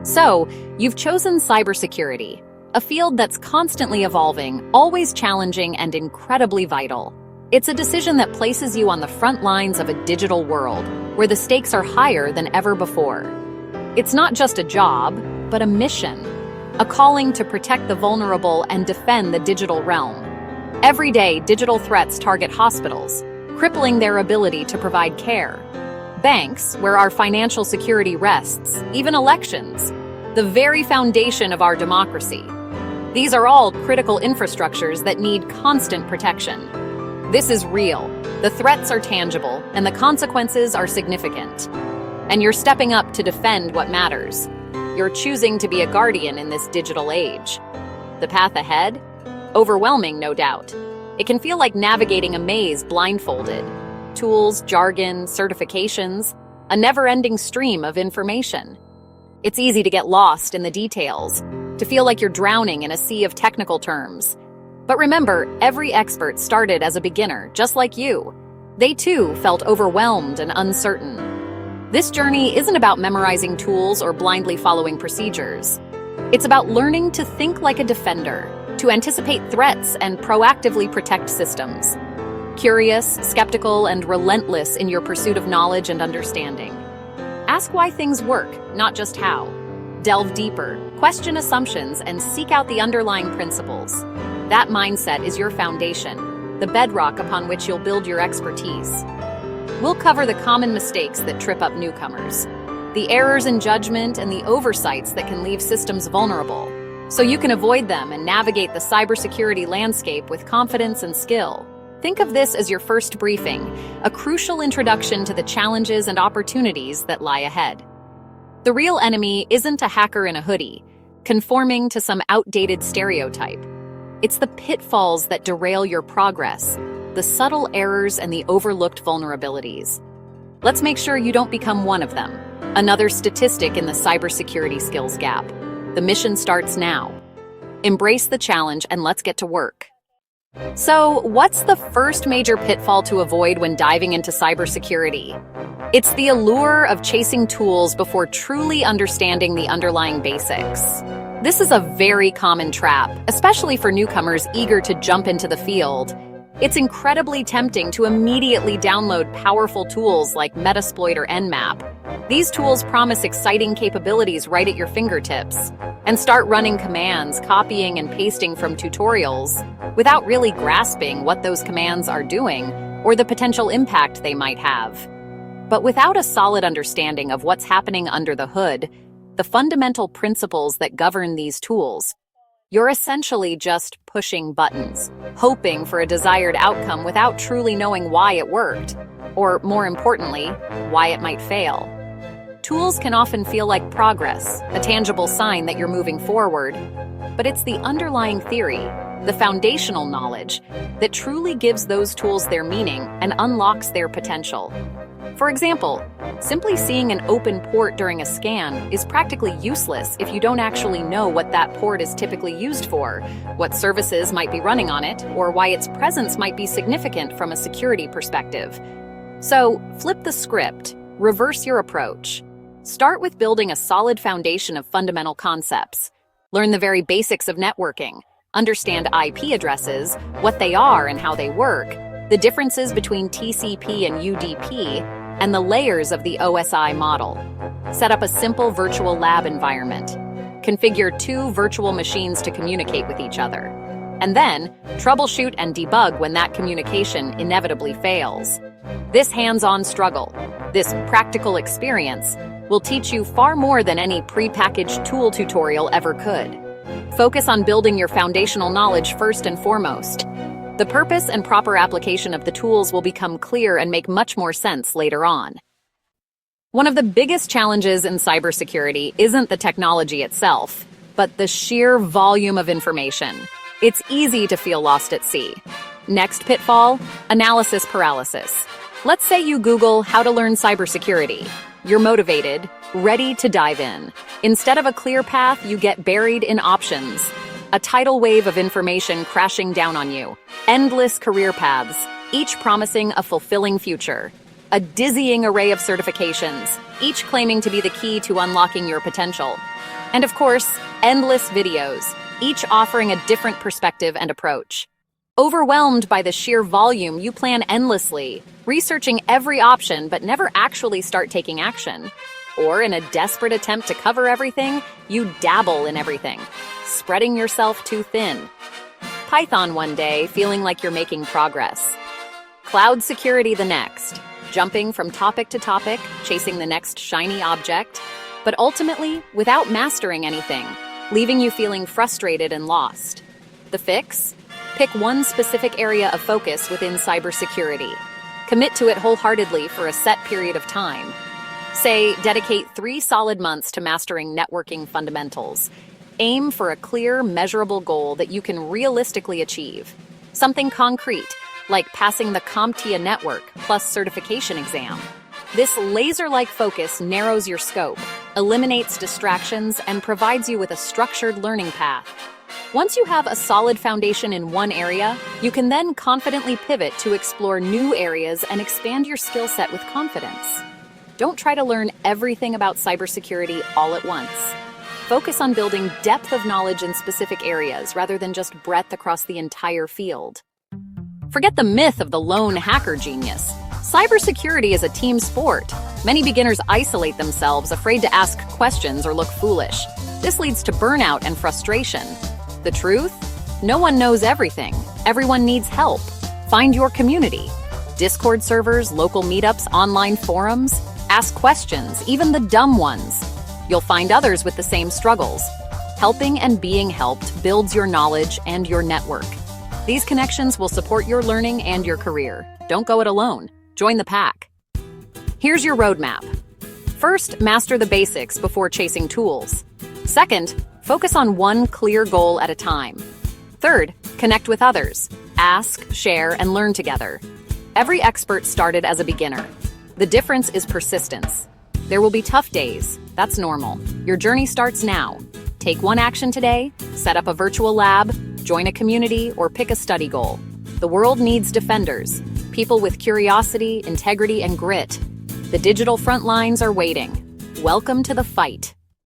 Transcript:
So, you've chosen cybersecurity, a field that's constantly evolving, always challenging, and incredibly vital. It's a decision that places you on the front lines of a digital world, where the stakes are higher than ever before. It's not just a job, but a mission, a calling to protect the vulnerable and defend the digital realm. Every day, digital threats target hospitals, crippling their ability to provide care. Banks, where our financial security rests, even elections, the very foundation of our democracy. These are all critical infrastructures that need constant protection. This is real. The threats are tangible, and the consequences are significant. And you're stepping up to defend what matters. You're choosing to be a guardian in this digital age. The path ahead? Overwhelming, no doubt. It can feel like navigating a maze blindfolded. Tools, jargon, certifications, a never-ending stream of information. It's easy to get lost in the details, to feel like you're drowning in a sea of technical terms. But remember, every expert started as a beginner, just like you. They too felt overwhelmed and uncertain. This journey isn't about memorizing tools or blindly following procedures. It's about learning to think like a defender, to anticipate threats and proactively protect systems. Curious, skeptical, and relentless in your pursuit of knowledge and understanding. Ask why things work, not just how. Delve deeper, question assumptions, and seek out the underlying principles. That mindset is your foundation, the bedrock upon which you'll build your expertise. We'll cover the common mistakes that trip up newcomers, the errors in judgment, and the oversights that can leave systems vulnerable, so you can avoid them and navigate the cybersecurity landscape with confidence and skill. Think of this as your first briefing, a crucial introduction to the challenges and opportunities that lie ahead. The real enemy isn't a hacker in a hoodie, conforming to some outdated stereotype. It's the pitfalls that derail your progress, the subtle errors and the overlooked vulnerabilities. Let's make sure you don't become one of them. Another statistic in the cybersecurity skills gap. The mission starts now. Embrace the challenge and let's get to work. So, what's the first major pitfall to avoid when diving into cybersecurity? It's the allure of chasing tools before truly understanding the underlying basics. This is a very common trap, especially for newcomers eager to jump into the field. It's incredibly tempting to immediately download powerful tools like Metasploit or Nmap. These tools promise exciting capabilities right at your fingertips, and start running commands, copying and pasting from tutorials, without really grasping what those commands are doing or the potential impact they might have. But without a solid understanding of what's happening under the hood, the fundamental principles that govern these tools, you're essentially just pushing buttons, hoping for a desired outcome without truly knowing why it worked, or more importantly, why it might fail. Tools can often feel like progress, a tangible sign that you're moving forward, but it's the underlying theory, the foundational knowledge, that truly gives those tools their meaning and unlocks their potential. For example, simply seeing an open port during a scan is practically useless if you don't actually know what that port is typically used for, what services might be running on it, or why its presence might be significant from a security perspective. So, flip the script, reverse your approach. Start with building a solid foundation of fundamental concepts. Learn the very basics of networking. Understand IP addresses, what they are and how they work, the differences between TCP and UDP, and the layers of the OSI model. Set up a simple virtual lab environment. Configure 2 virtual machines to communicate with each other. And then, troubleshoot and debug when that communication inevitably fails. This hands-on struggle, this practical experience, will teach you far more than any prepackaged tool tutorial ever could. Focus on building your foundational knowledge first and foremost. The purpose and proper application of the tools will become clear and make much more sense later on. One of the biggest challenges in cybersecurity isn't the technology itself, but the sheer volume of information. It's easy to feel lost at sea. Next pitfall, analysis paralysis. Let's say you Google how to learn cybersecurity. You're motivated, ready to dive in. Instead of a clear path, you get buried in options. A tidal wave of information crashing down on you. Endless career paths, each promising a fulfilling future. A dizzying array of certifications, each claiming to be the key to unlocking your potential. And of course, endless videos, each offering a different perspective and approach. Overwhelmed by the sheer volume, you plan endlessly, researching every option but never actually start taking action. Or in a desperate attempt to cover everything, you dabble in everything, spreading yourself too thin. Python one day, feeling like you're making progress. Cloud security the next, jumping from topic to topic, chasing the next shiny object, but ultimately without mastering anything, leaving you feeling frustrated and lost. The fix? Pick one specific area of focus within cybersecurity. Commit to it wholeheartedly for a set period of time. Say, dedicate 3 solid months to mastering networking fundamentals. Aim for a clear, measurable goal that you can realistically achieve. Something concrete, like passing the CompTIA network plus certification exam. This laser-like focus narrows your scope, eliminates distractions, and provides you with a structured learning path. Once you have a solid foundation in one area, you can then confidently pivot to explore new areas and expand your skill set with confidence. Don't try to learn everything about cybersecurity all at once. Focus on building depth of knowledge in specific areas rather than just breadth across the entire field. Forget the myth of the lone hacker genius. Cybersecurity is a team sport. Many beginners isolate themselves, afraid to ask questions or look foolish. This leads to burnout and frustration. The truth? No one knows everything. Everyone needs help. Find your community. Discord servers, local meetups, online forums. Ask questions, even the dumb ones. You'll find others with the same struggles. Helping and being helped builds your knowledge and your network. These connections will support your learning and your career. Don't go it alone. Join the pack. Here's your roadmap. First, master the basics before chasing tools. Second, focus on one clear goal at a time. Third, connect with others. Ask, share, and learn together. Every expert started as a beginner. The difference is persistence. There will be tough days. That's normal. Your journey starts now. Take one action today, set up a virtual lab, join a community, or pick a study goal. The world needs defenders, people with curiosity, integrity, and grit. The digital front lines are waiting. Welcome to the fight.